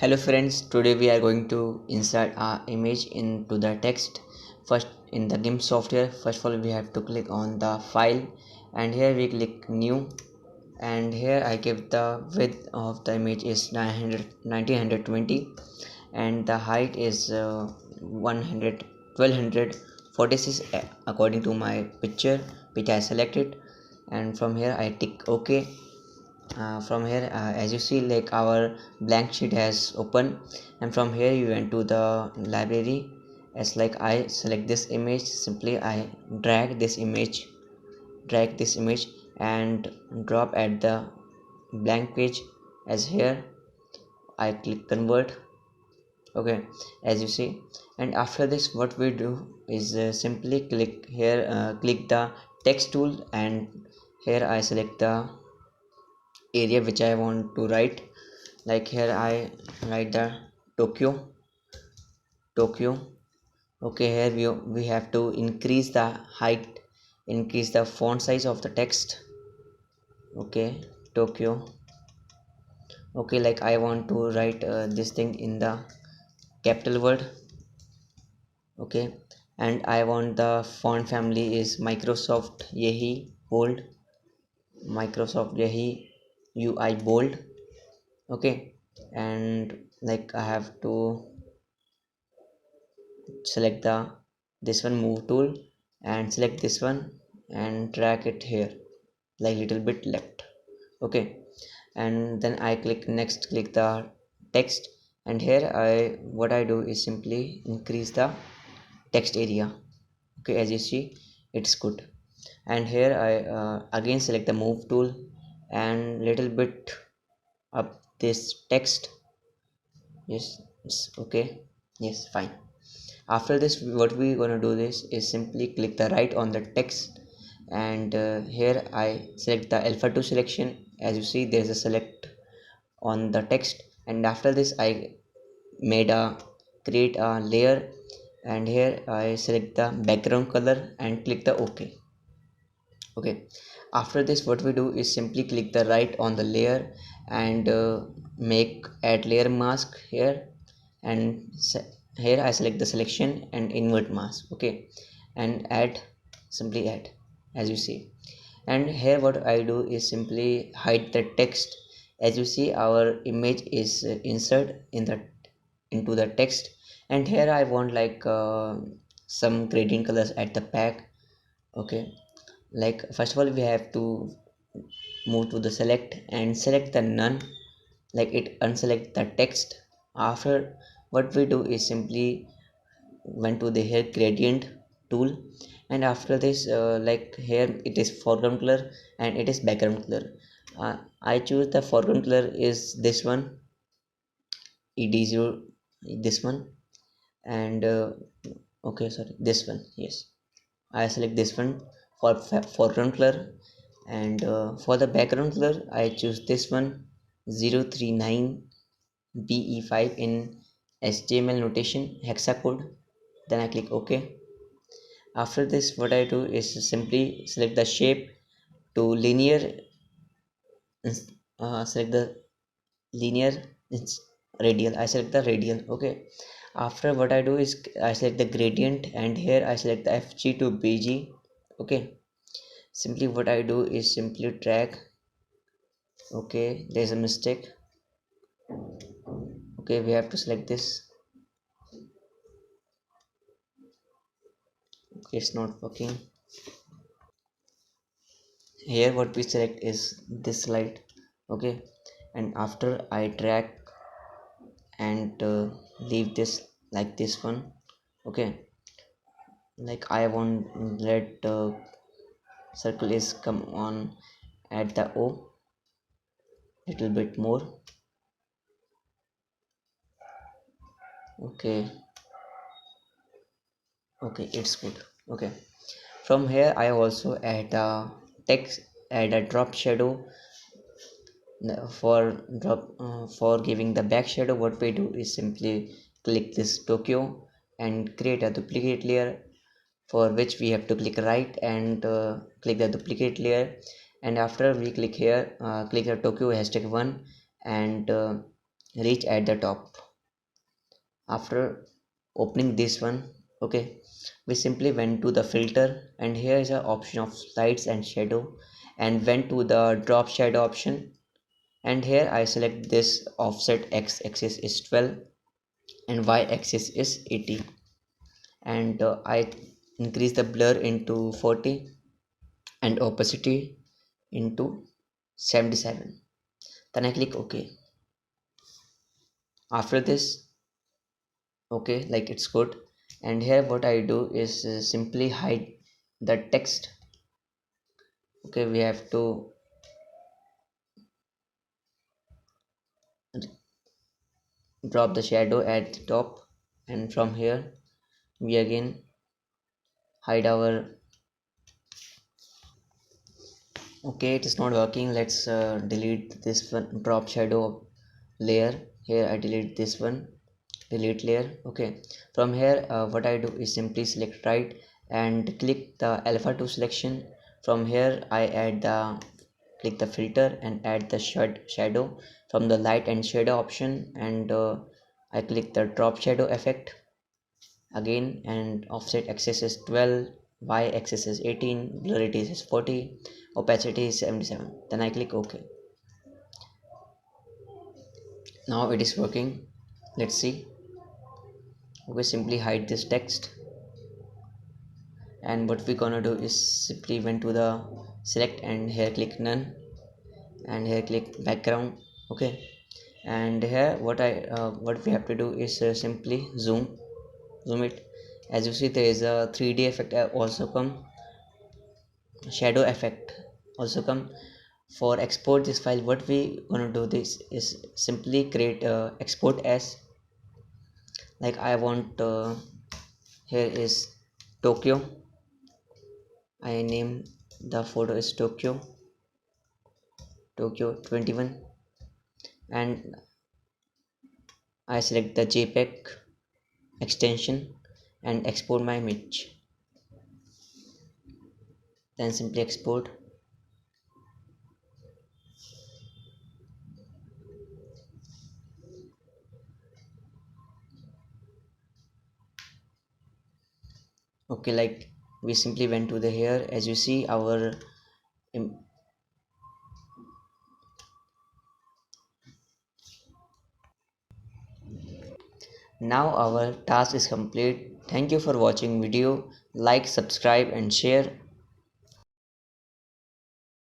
Hello friends, today we are going to insert our image into the text. First in the GIMP software, first of all we have to click on the file and here we click new, and here I give the width of the image is 1920 and the height is 100 according to my picture which I selected, and from here I tick OK. From here as you see, like our blank sheet has opened, and from here you went to the library. As like I select this image, simply I drag this image and drop at the blank page. As here I click convert. Okay, as you see, and after this what we do is simply click here, click the text tool, and here I select the area which I want to write. Like here I write the Tokyo. Okay, here we have to increase the height, increase the font size of the text. Okay, Tokyo. Okay, like I want to write this thing in the capital word. Okay, and I want the font family is Microsoft Yahi bold, Microsoft Yahi UI bold. Okay, and like I have to select the this one move tool and select this one and drag it here like little bit left. Okay, and then I click next, click the text, and here I what I do is simply increase the text area. Okay, as you see it's good, and here I again select the move tool and little bit up this text. Yes, it's okay. Yes, fine. After this what we gonna do this is simply click the right on the text, and here I select the alpha 2 selection. As you see there's a select on the text, and after this I made a create a layer, and here I select the background color and click the OK. Okay, after this what we do is simply click the right on the layer and make add layer mask here, and here I select the selection and invert mask. Okay, and add, simply add, as you see, and here what I do is simply hide the text. As you see our image is insert in the into the text, and here I want like some gradient colors at the back. Okay, like first of all we have to move to the select and select the none, like it unselect the text. After what we do is simply went to the here gradient tool, and after this like here it is foreground color and it is background color. I choose the foreground color is this one, ed0, this one, and okay, sorry, this one. Yes, I select this one for foreground color, and for the background color I choose this one, 039 be5 in HTML notation hexacode. Then I click OK. After this what I do is simply select the shape to linear, select the linear radial. I select the radial. Okay, after what I do is I select the gradient, and here I select the FG to BG. Okay, simply what I do is simply drag. Okay, there's a mistake. Okay, we have to select this. Okay, it's not working. Here what we select is this slide. Okay, and after I drag and leave this like this one. Okay, like I want let circle is come on at the O little bit more. Okay, okay, it's good. Okay, from here I also add a text, add a drop shadow. For for giving the back shadow what we do is simply click this Tokyo and create a duplicate layer, for which we have to click right and click the duplicate layer, and after we click here, click the Tokyo hashtag 1 and reach at the top. After opening this one, okay, we simply went to the filter, and here is an option of lights and shadow, and went to the drop shadow option, and here I select this offset x-axis is 12 and y-axis is 80, and I increase the blur into 40 and opacity into 77. Then I click OK. After this, okay, like it's good. And here what I do is simply hide the text. Okay, we have to drop the shadow at the top, and from here we again hide our. Okay, it is not working. Let's delete this one, drop shadow layer. Here I delete this one, delete layer. Okay, from here what I do is simply select right and click the alpha 2 selection. From here I add the click the filter and add the shadow from the light and shadow option, and I click the drop shadow effect again, and offset axis is 12, y axis is 18, blurity is 40, opacity is 77. Then I click OK. Now it is working. Let's see. Okay, simply hide this text, and what we gonna do is simply went to the select, and here click none, and here click background. Okay, and here what we have to do is simply zoom it. As you see, there is a 3D effect also come, shadow effect also come. For export this file, what we gonna do this is simply create export as, like I want here is Tokyo. I name the photo is Tokyo 21, and I select the JPEG extension and export my image. Then simply export. Okay, like we simply went to the here. As you see, our now our task is complete. Thank you for watching video. Like, subscribe and share.